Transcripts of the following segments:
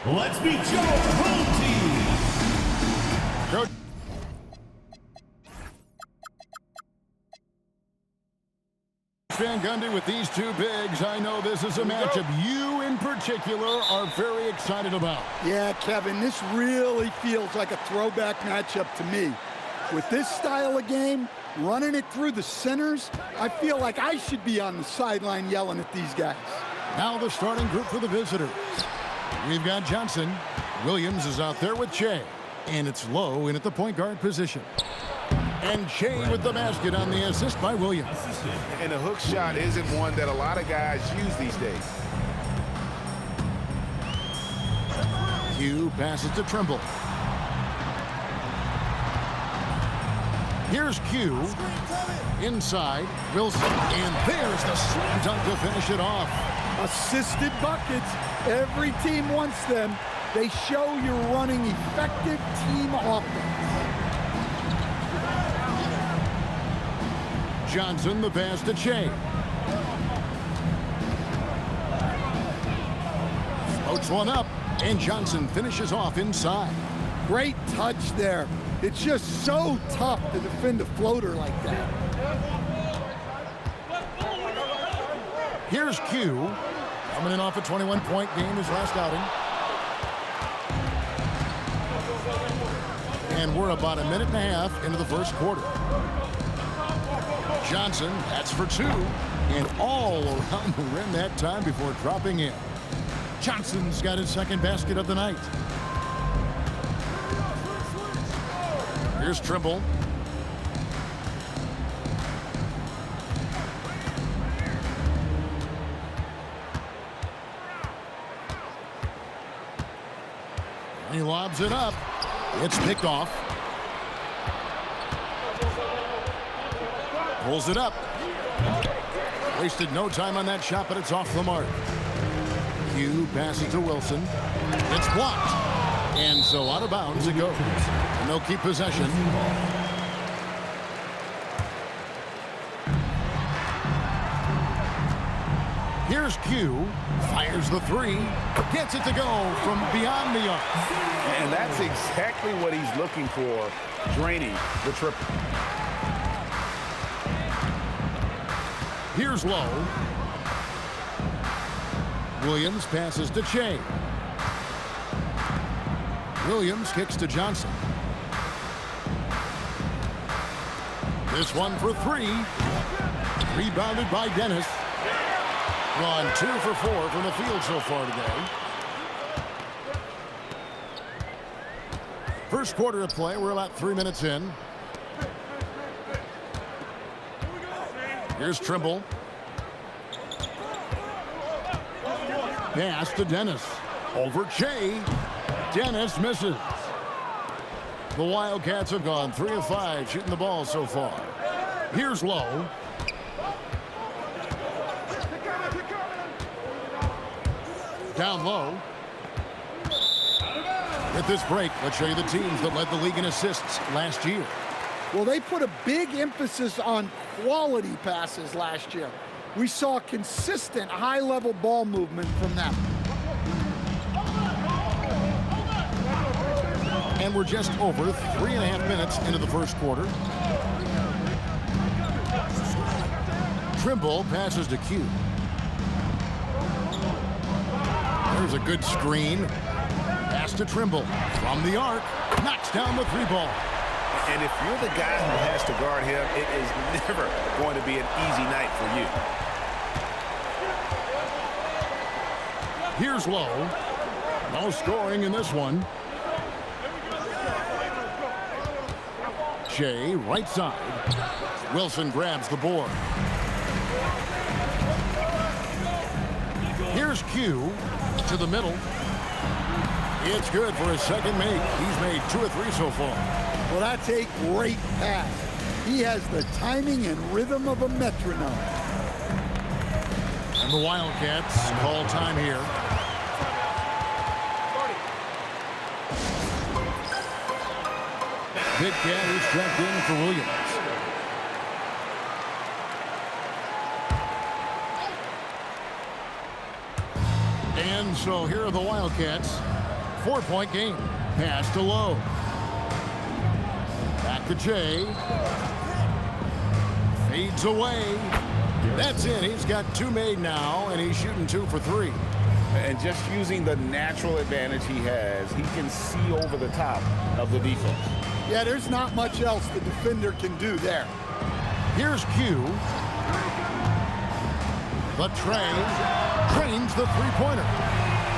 Let's meet your home team. Coach Van Gundy with these two bigs. I know this is a matchup you in particular are very excited about. Yeah, Kevin, this really feels like a throwback matchup to me. With this style of game, running it through the centers, I feel like I should be on the sideline yelling at these guys. Now the starting group for the visitors. We've got Johnson. Williams is out there with Che. And it's Lowe in at the point guard position. And Che with the basket on the assist by Williams. And the hook shot isn't one that a lot of guys use these days. Hugh passes to Trimble. Here's Q. Inside, Wilson. And there's the slam dunk to finish it off. Assisted buckets. Every team wants them. They show you're running effective team offense. Johnson, the pass to Che. Floats one up, and Johnson finishes off inside. Great touch there. It's just so tough to defend a floater like that. Here's Q. Coming in off a 21-point game his last outing. And we're about a minute and a half into the first quarter. Johnson, that's for two. And all around the rim that time before dropping in. Johnson's got his second basket of the night. Here's Trimble. He lobs it up. It's picked off. Pulls it up. Wasted no time on that shot, but it's off the mark. Hugh passes to Wilson. It's blocked. And so out of bounds it goes. And they'll keep possession. Here's Q. Fires the three. Gets it to go from beyond the arc. And that's exactly what he's looking for, draining the triple. Here's Lowe. Williams passes to Che. Williams kicks to Johnson. This one for three. Rebounded by Dennis. Gone 2 for 4 from the field so far today. First quarter of play. We're about 3 minutes in. Here's Trimble. Pass to Dennis. Over Che. Dennis misses. The Wildcats have gone 3 of 5 shooting the ball so far. Here's Lowe. Down low. With this break, let's show you the teams that led the league in assists last year. Well, they put a big emphasis on quality passes last year. We saw consistent high-level ball movement from them. And we're just over 3.5 minutes into the first quarter. Trimble passes to Q. There's a good screen. Pass to Trimble. From the arc. Knocks down the three ball. And if you're the guy who has to guard him, it is never going to be an easy night for you. Here's Lowe. No scoring in this one. Che, right side. Wilson grabs the board. Here's Q to the middle. It's good for his second make. He's made 2 or 3 so far. Well, that's a great pass. He has the timing and rhythm of a metronome. And the Wildcats call time here. Big Cat is checked in for Williams. And so here are the Wildcats. 4-point game. Pass to Lowe. Back to Jay. Fades away. That's in. He's got 2 made now, and he's shooting 2 for 3. And just using the natural advantage he has, he can see over the top of the defense. Yeah, there's not much else the defender can do there. Here's Q. The trains the three-pointer.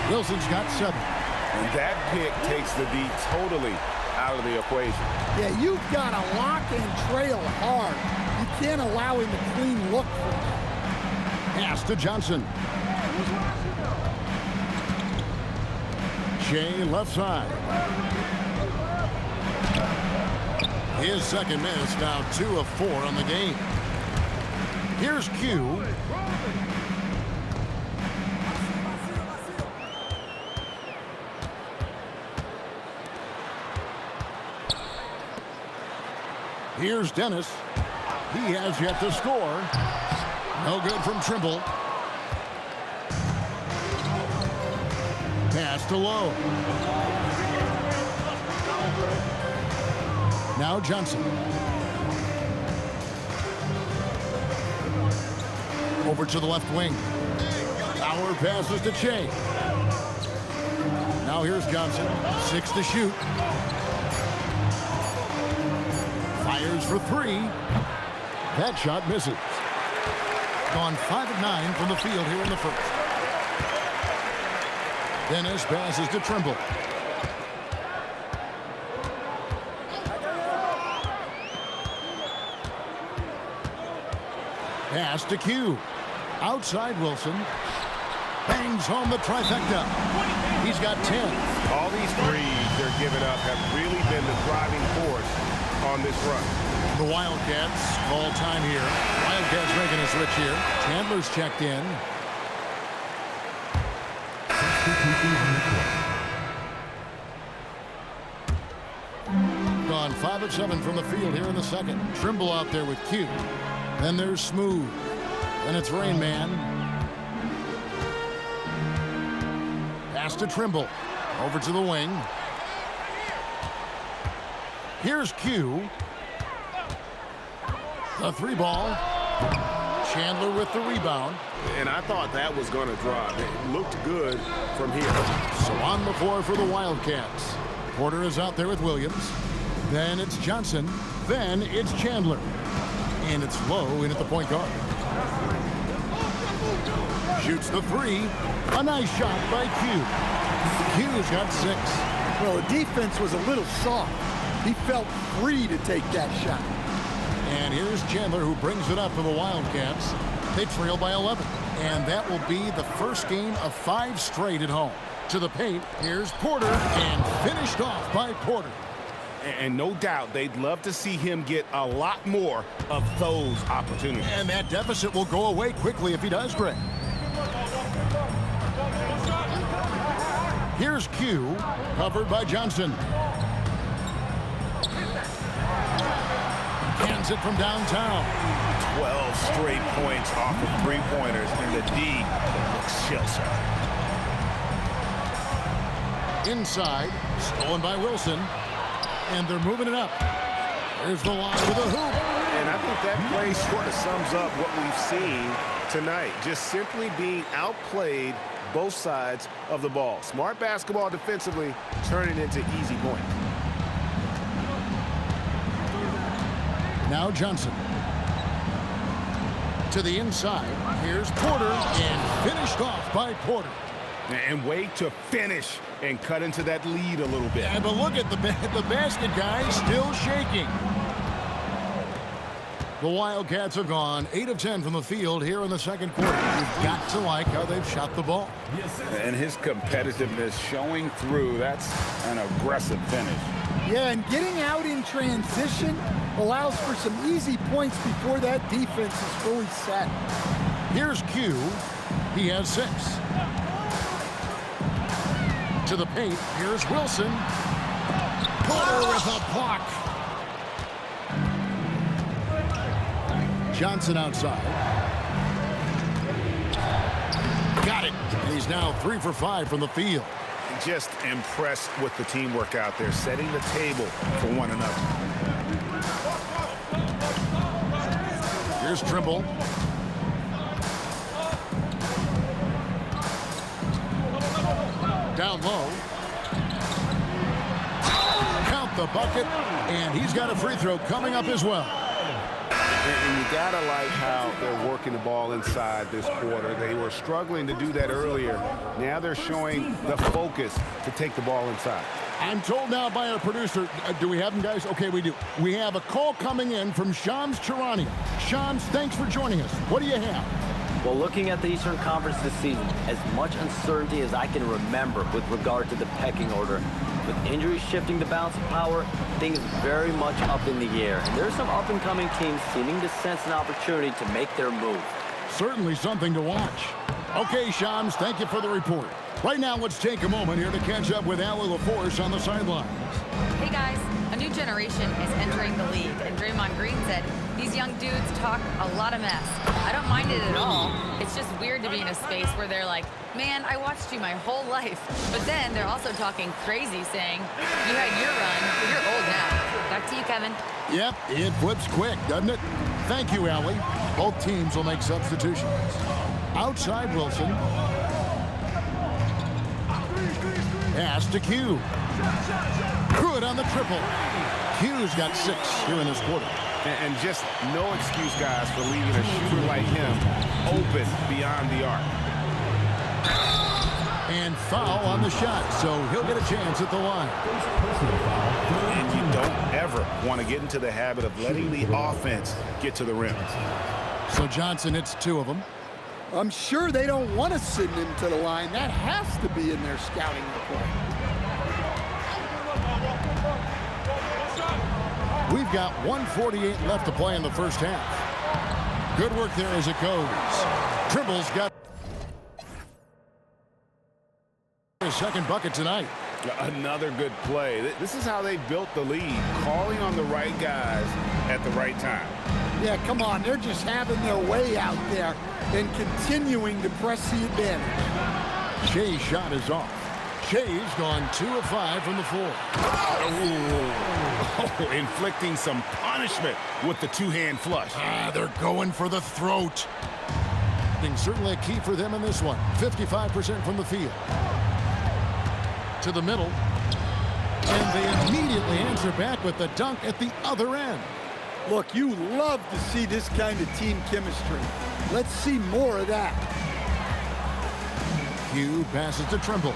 Wilson's got 7. And that pick takes the D totally out of the equation. Yeah, you've got to lock and trail hard. You can't allow him a clean look from that. Pass to Johnson. Shea left side. His second miss, now 2 of 4 on the game. Here's Q. Here's Dennis. He has yet to score. No good from Trimble. Pass to Lowe. Now Johnson. Over to the left wing. Power passes to Che. Now here's Johnson. 6 to shoot. Fires for 3. That shot misses. Gone 5 of 9 from the field here in the first. Dennis passes to Trimble. Pass to Q. Outside Wilson. Bangs home the trifecta. He's got 10. All these threes they're giving up have really been the driving force on this run. The Wildcats call time here. Wildcats making a switch here. Chandler's checked in. Gone 5 of 7 from the field here in the second. Trimble out there with Q. Then there's Smooth. And it's Rain Man. Pass to Trimble. Over to the wing. Here's Q. The 3-ball. Chandler with the rebound. And I thought that was going to drop. It looked good from here. So on the floor for the Wildcats. Porter is out there with Williams. Then it's Johnson. Then it's Chandler. And it's Lowe in at the point guard. Shoots the 3. A nice shot by Q. Q's got 6. Well, the defense was a little soft. He felt free to take that shot. And here's Chandler, who brings it up for the Wildcats. They trail by 11. And that will be the first game of 5 straight at home. To the paint, here's Porter, and finished off by Porter. And no doubt they'd love to see him get a lot more of those opportunities. And that deficit will go away quickly if he does, Greg. Here's Q, covered by Johnson. Hands it from downtown. 12 straight points off of 3-pointers, and the D looks chill. Inside, stolen by Wilson. And they're moving it up. There's the line with a hoop. And I think that play sort of sums up what we've seen tonight. Just simply being outplayed both sides of the ball. Smart basketball defensively, turning into easy points. Now Johnson. To the inside. Here's Porter, and finished off by Porter. And wait to finish and cut into that lead a little bit. Yeah, but look at the basket guy still shaking. The Wildcats have gone 8 of 10 from the field here in the second quarter. You've got to like how they've shot the ball. And his competitiveness showing through. That's an aggressive finish. Yeah, and getting out in transition allows for some easy points before that defense is fully set. Here's Q. He has 6. To the paint. Here's Wilson. Porter with a block. Johnson outside. Got it. And he's now 3 for 5 from the field. Just impressed with the teamwork out there, setting the table for one another. Here's Trimble. Down low. Count the bucket, and he's got a free throw coming up as well. And you gotta like how they're working the ball inside this quarter. They were struggling to do that earlier. Now they're showing the focus to take the ball inside. I'm told now by our producer, do we have him, guys? Okay, we do. We have a call coming in from Shams Charania. Shams, thanks for joining us. What do you have? Well, looking at the Eastern Conference this season, as much uncertainty as I can remember with regard to the pecking order. With injuries shifting the balance of power, things very much up in the air. And there are some up-and-coming teams seeming to sense an opportunity to make their move. Certainly something to watch. Okay, Shams, thank you for the report. Right now, let's take a moment here to catch up with Allie LaForce on the sidelines. Hey guys, a new generation is entering the league, and Draymond Green said these young dudes talk a lot of mess. I don't mind it at all. It's just weird to be in a space where they're like, man, I watched you my whole life. But then they're also talking crazy, saying, you had your run, but you're old now. Back to you, Kevin. Yep, it flips quick, doesn't it? Thank you, Allie. Both teams will make substitutions. Outside Wilson. Pass to Q. Good on the triple. Q's got 6 here in this quarter. And just no excuse, guys, for leaving a shooter like him open beyond the arc. And foul on the shot, so he'll get a chance at the line. And you don't ever want to get into the habit of letting the offense get to the rim. So Johnson hits 2 of them. I'm sure they don't want to send him to the line. That has to be in their scouting report. We've got 1:48 left to play in the first half. Good work there as it goes. Trimble's got his second bucket tonight. Another good play. This is how they built the lead, calling on the right guys at the right time. Yeah, come on. They're just having their way out there and continuing to press the advantage. Shea's shot is off. Shea's gone 2 of 5 from the floor. Oh, inflicting some punishment with the two-hand flush. They're going for the throat. Certainly a key for them in this one. 55% from the field. To the middle. And they immediately answer back with the dunk at the other end. Look, you love to see this kind of team chemistry. Let's see more of that. Q passes to Trimble.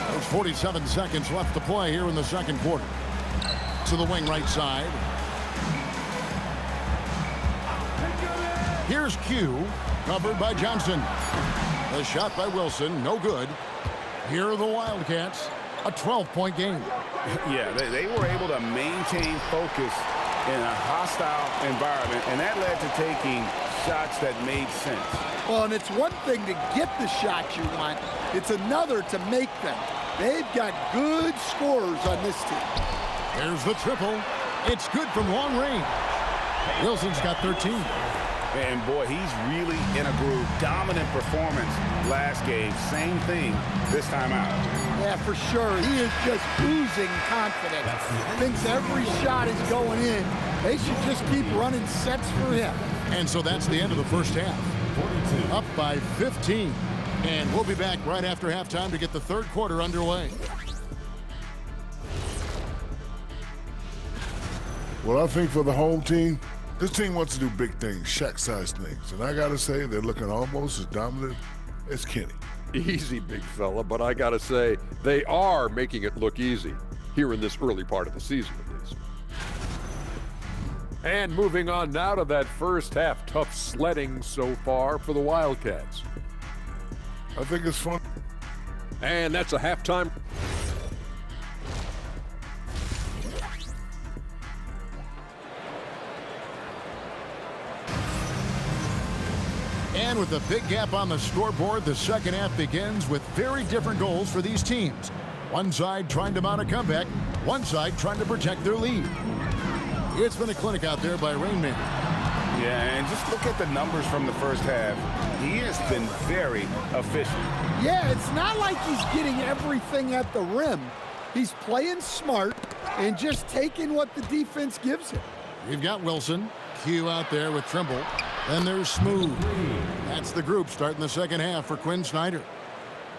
There's 47 seconds left to play here in the second quarter. To the wing right side. Here's Q, covered by Johnson. The shot by Wilson, no good. Here are the Wildcats, a 12-point game. Yeah, they were able to maintain focus in a hostile environment, and that led to taking shots that made sense. Well, and it's one thing to get the shots you want. It's another to make them. They've got good scorers on this team. There's the triple. It's good from long range. Wilson's got 13. And boy, he's really in a groove. Dominant performance last game. Same thing this time out. Yeah, for sure. He is just oozing confidence. Thinks every shot is going in. They should just keep running sets for him. And so that's the end of the first half. Up by 15. And we'll be back right after halftime to get the third quarter underway. Well, I think for the home team, this team wants to do big things, Shaq-sized things. And I got to say, they're looking almost as dominant as Kenny. Easy, big fella, but I got to say, they are making it look easy here in this early part of the season, at least. And moving on now to that first half, tough sledding so far for the Wildcats. I think it's fun. And that's a halftime. And with a big gap on the scoreboard, the second half begins with very different goals for these teams. One side trying to mount a comeback, one side trying to protect their lead. It's been a clinic out there by Rain Man. Yeah, and just just look at the numbers from the first half. He has been very efficient. Yeah, it's not like he's getting everything at the rim. He's playing smart and just taking what the defense gives him. We've got Wilson. Q out there with Trimble. Then there's Smooth. That's the group starting the second half for Quinn Snyder.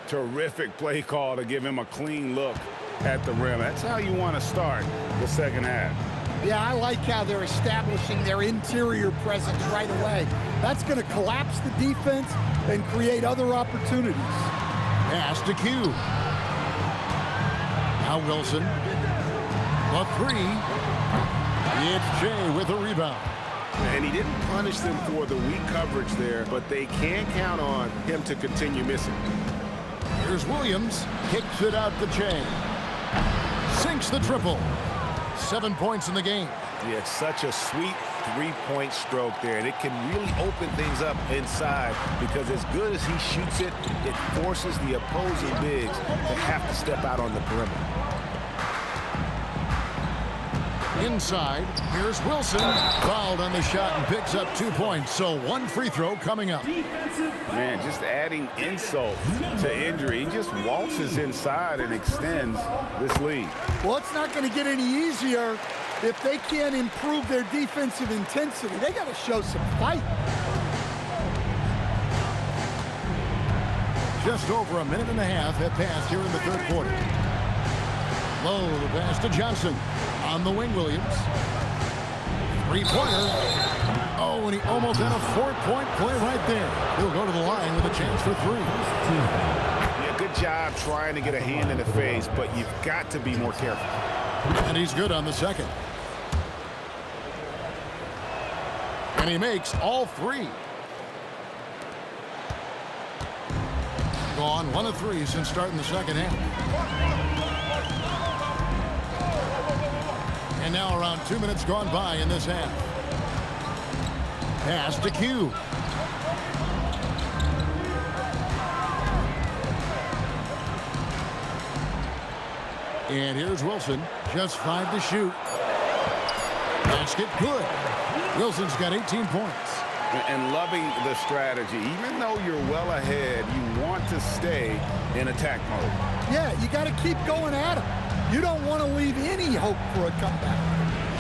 Terrific play call to give him a clean look at the rim. That's how you want to start the second half. Yeah, I like how they're establishing their interior presence right away. That's going to collapse the defense and create other opportunities. Pass to Q. Now Wilson. The three. It's Jay with a rebound. And he didn't punish them for the weak coverage there, but they can count on him to continue missing. Here's Williams. Kicks it out to Jay. Sinks the triple. 7 points in the game. Yeah, it's such a sweet three-point stroke there, and it can really open things up inside because as good as he shoots it, it forces the opposing bigs to have to step out on the perimeter. Inside, here's Wilson. Fouled on the shot and picks up 2 points. So one free throw coming up. Man, just adding insult to injury. He just waltzes inside and extends this lead. Well, it's not going to get any easier if they can't improve their defensive intensity. They got to show some fight. Just over a minute and a half have passed here in the third quarter. Low, the pass to Johnson. On the wing, Williams. Three-pointer. Oh, and he almost had a 4-point play right there. He'll go to the line with a chance for three. Yeah, good job trying to get a hand in the face, but you've got to be more careful. And he's good on the second. And he makes all three. Gone 1 of 3 since starting the second half. And now around 2 minutes gone by in this half. Pass to Q. And here's Wilson. Just 5 to shoot. Basket good. Wilson's got 18 points. And loving the strategy. Even though you're well ahead, you want to stay in attack mode. Yeah, you got to keep going at him. You don't want to leave any hope for a comeback.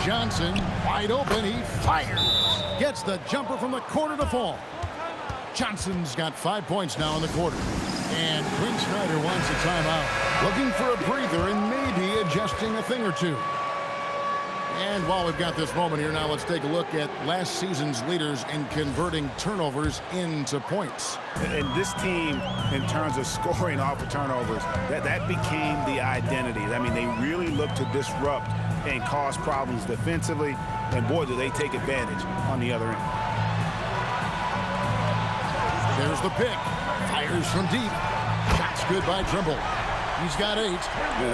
Johnson, wide open, he fires. Gets the jumper from the corner to fall. Johnson's got 5 points now in the quarter. And Quinn Snyder wants a timeout. Looking for a breather and maybe adjusting a thing or two. And while we've got this moment here now, let's take a look at last season's leaders in converting turnovers into points. And this team, in terms of scoring off of turnovers, that became the identity. I mean, they really look to disrupt and cause problems defensively. And boy, do they take advantage on the other end. There's the pick. Fires from deep. Shot's good by Trimble. He's got 8.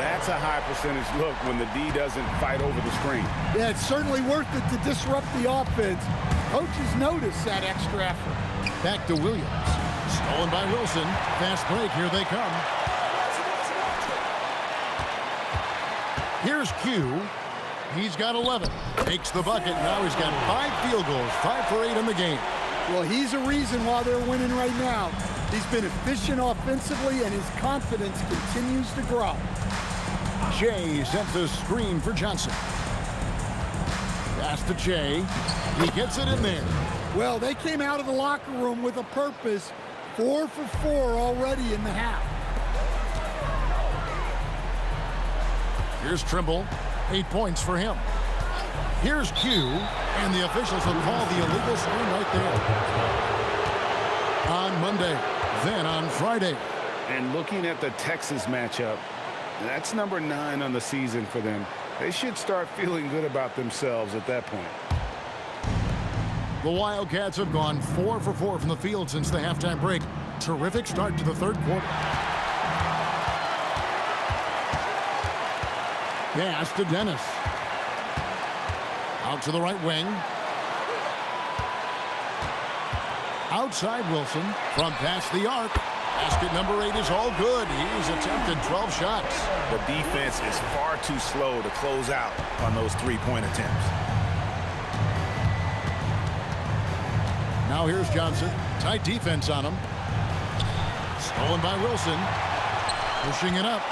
That's a high percentage look when the D doesn't fight over the screen. Yeah, it's certainly worth it to disrupt the offense. Coaches notice that extra effort. Back to Williams. Stolen by Wilson. Fast break. Here they come. Here's Q. He's got 11. Takes the bucket. Now he's got 5 field goals. 5 for 8 in the game. Well, he's a reason why they're winning right now. He's been efficient offensively, and his confidence continues to grow. Jay sets a screen for Johnson. Pass to Jay. He gets it in there. Well, they came out of the locker room with a purpose. 4 for 4 already in the half. Here's Trimble. 8 points for him. Here's Q, and the officials will call the illegal screen right there. On Monday, then on Friday. And looking at the Texas matchup, that's number 9 on the season for them. They should start feeling good about themselves at that point. The Wildcats have gone 4 for 4 from the field since the halftime break. Terrific start to the third quarter. Pass to Dennis. Out to the right wing. Outside Wilson from past the arc. Basket number 8 is all good. He's attempted 12 shots. The defense is far too slow to close out on those three-point attempts. Now here's Johnson. Tight defense on him. Stolen by Wilson. Pushing it up.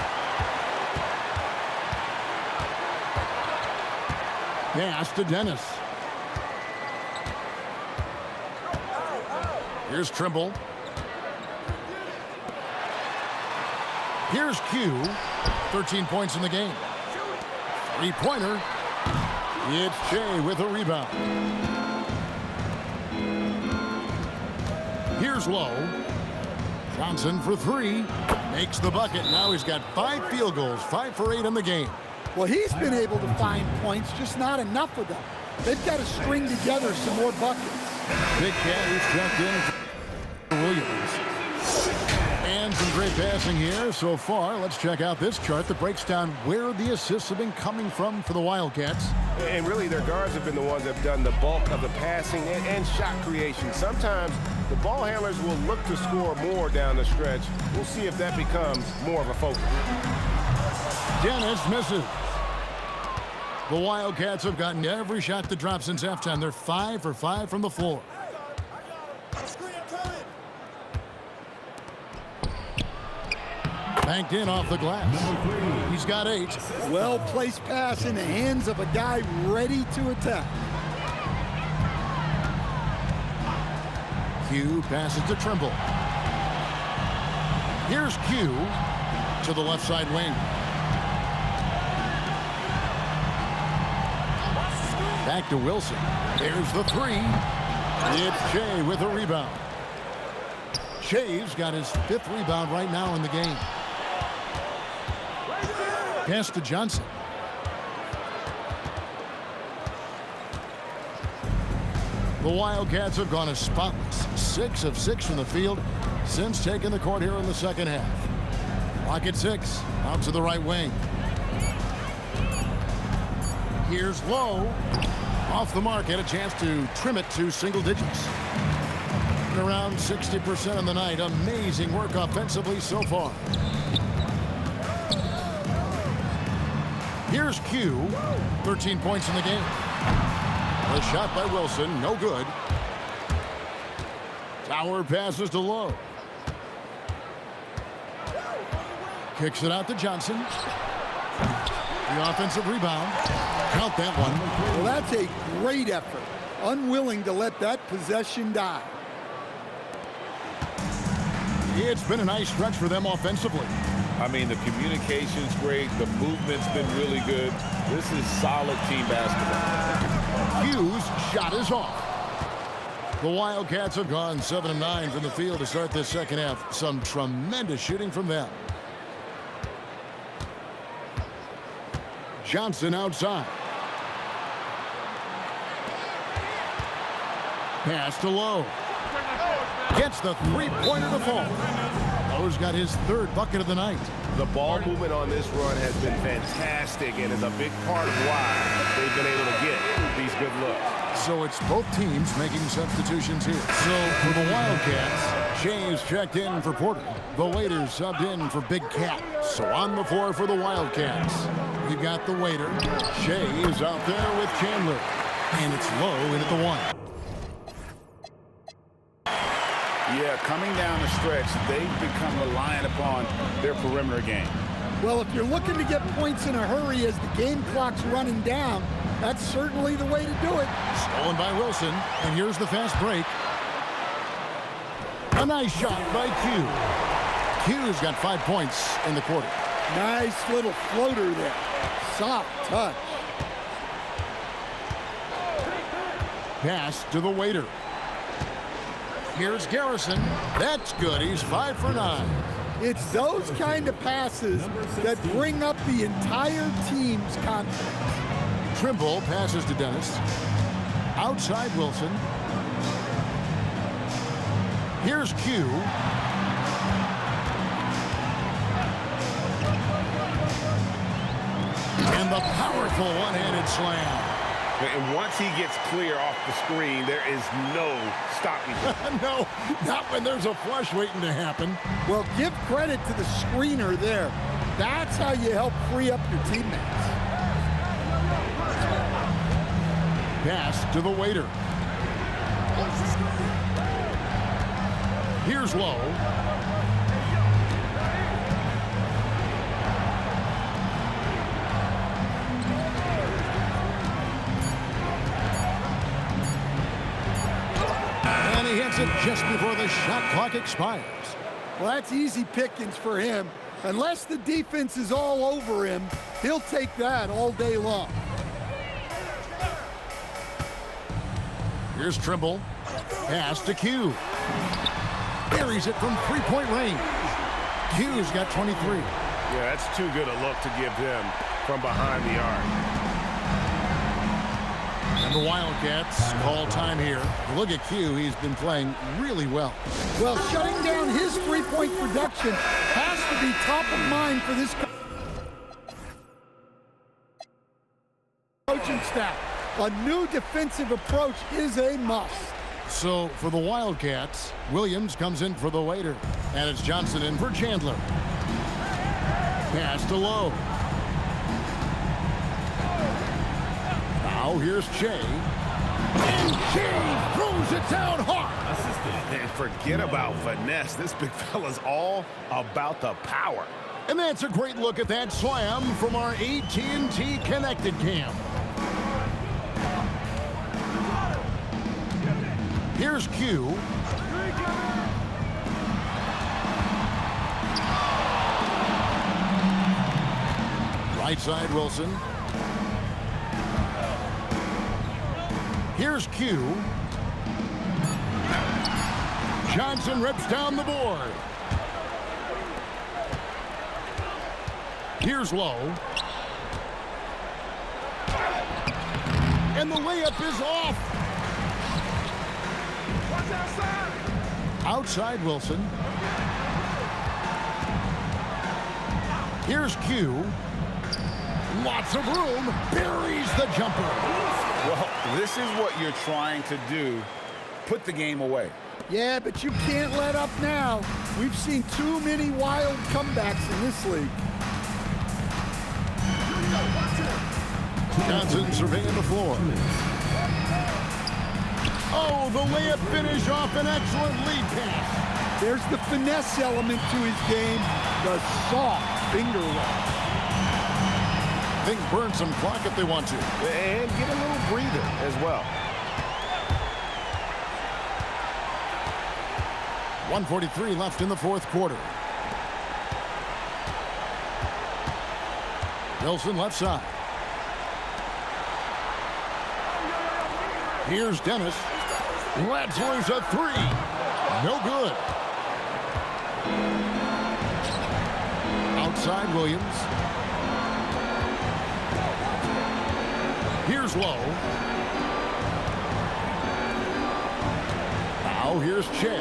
Pass to Dennis. Here's Trimble. Here's Q. 13 points in the game. Three-pointer. It's Shea with a rebound. Here's Lowe. Johnson for three. Makes the bucket. Now he's got 5 field goals. 5 for 8 in the game. Well, he's been able to find points, just not enough of them. They've got to string together some more buckets. Big Cat is checked in for Williams. And some great passing here so far. Let's check out this chart that breaks down where the assists have been coming from for the Wildcats. And really, their guards have been the ones that have done the bulk of the passing and shot creation. Sometimes the ball handlers will look to score more down the stretch. We'll see if that becomes more of a focus. Dennis misses. The Wildcats have gotten every shot that dropped since halftime. They're 5 for 5 from the floor. Banked in off the glass. He's got 8. Well-placed pass in the hands of a guy ready to attack. Q passes to Trimble. Here's Q to the left side wing. Back to Wilson. There's the 3. It's Shea with a rebound. Shea's got his 5th rebound right now in the game. Pass to Johnson. The Wildcats have gone as spotless. 6 of 6 from the field since taking the court here in the second half. Clock at 6. Out to the right wing. Here's Lowe. Off the mark. Had a chance to trim it to single digits. Around 60% on the night. Amazing work offensively so far. Here's Q. 13 points in the game. A shot by Wilson. No good. Tower passes to Lowe. Kicks it out to Johnson. The offensive rebound. Count that one. Well, that's a great effort. Unwilling to let that possession die. It's been a nice stretch for them offensively. I mean, the communication's great. The movement's been really good. This is solid team basketball. Hughes' shot is off. The Wildcats have gone 7 of 9 from the field to start this second half. Some tremendous shooting from them. Johnson outside. Pass to Lowe. Gets the three-pointer to fall. Lowe's got his 3rd bucket of the night. The ball movement on this run has been fantastic and is a big part of why they've been able to get these good looks. So it's both teams making substitutions here. So for the Wildcats, Shea's checked in for Porter. The waiters subbed in for Big Cat. So on the floor for the Wildcats, we've got the waiter. Shea is out there with Chandler. And it's Lowe in at the 1. Yeah, coming down the stretch, they've become reliant upon their perimeter game. Well, if you're looking to get points in a hurry as the game clock's running down, that's certainly the way to do it. Stolen by Wilson, and here's the fast break. A nice shot by Q. Q's got 5 points in the quarter. Nice little floater there. Soft touch. Pass to the waiter. Here's Garrison. That's good. He's 5 for 9. It's those kind of passes that bring up the entire team's confidence. Trimble passes to Dennis. Outside Wilson. Here's Q. And the powerful one-handed slam. And once he gets clear off the screen, there is no stopping him. No, not when there's a flush waiting to happen. Well, give credit to the screener there. That's how you help free up your teammates. Pass to the waiter. Here's Lowe. And he hits it just before the shot clock expires. Well, that's easy pickings for him. Unless the defense is all over him, he'll take that all day long. Here's Trimble. Pass to Q. Buries it from three-point range. Q's got 23. Yeah, that's too good a look to give them from behind the arc. And the Wildcats call time here. Look at Q. He's been playing really well. Well, shutting down his three-point production has to be top of mind for this coaching staff. A new defensive approach is a must. So for the Wildcats, Williams comes in for the waiter. And it's Johnson in for Chandler. Pass to Lowe. Now here's Che. And Che throws it down hard. And forget about finesse. This big fella's all about the power. And that's a great look at that slam from our AT&T Connected Cam. Here's Q. Right side, Wilson. Here's Q. Johnson rips down the board. Here's Lowe. And the layup is off. Outside Wilson. Here's Q. Lots of room. Buries the jumper. Well, this is what you're trying to do. Put the game away. Yeah, but you can't let up now. We've seen too many wild comebacks in this league. Johnson surveying the floor. Oh, the layup finish off an excellent lead pass. There's the finesse element to his game, the soft finger roll. Think burn some clock if they want to. And get a little breather as well. 1:43 left in the fourth quarter. Wilson left side. Here's Dennis. Lets loose a three. No good. Outside Williams. Here's Lowe. Now here's Che.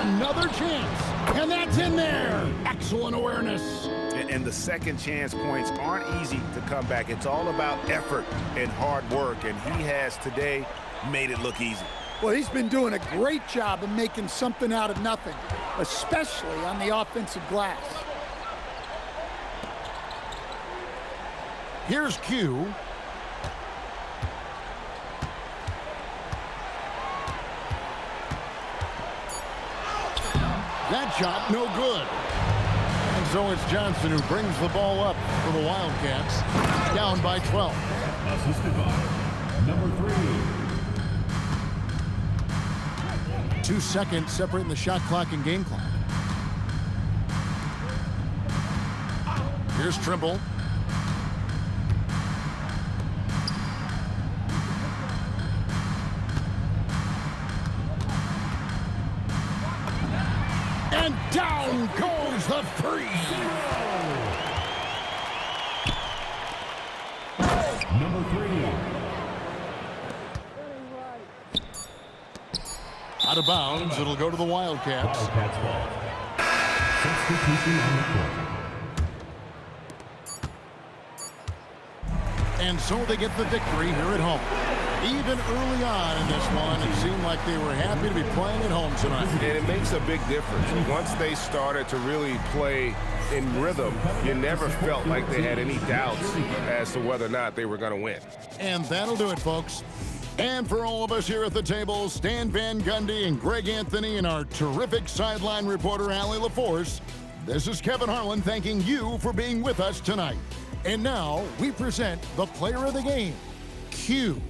Another chance. And that's in there. Excellent awareness. And the second chance points aren't easy to come back. It's all about effort and hard work. And he has today made it look easy. Well, he's been doing a great job of making something out of nothing, especially on the offensive glass. Here's Q. That shot, no good. And so it's Johnson who brings the ball up for the Wildcats, down by 12. Assisted by number 3. 2 seconds separating the shot clock and game clock. Here's Trimble. And down goes the three. Number 3. Out of bounds, it'll go to the Wildcats. Wildcats ball. Substitution on the court. And so they get the victory here at home. Even early on in this one, it seemed like they were happy to be playing at home tonight. And it makes a big difference. Once they started to really play in rhythm, you never felt like they had any doubts as to whether or not they were going to win. And that'll do it, folks. And for all of us here at the table, Stan Van Gundy and Greg Anthony and our terrific sideline reporter, Allie LaForce, this is Kevin Harlan thanking you for being with us tonight. And now we present the player of the game, Q.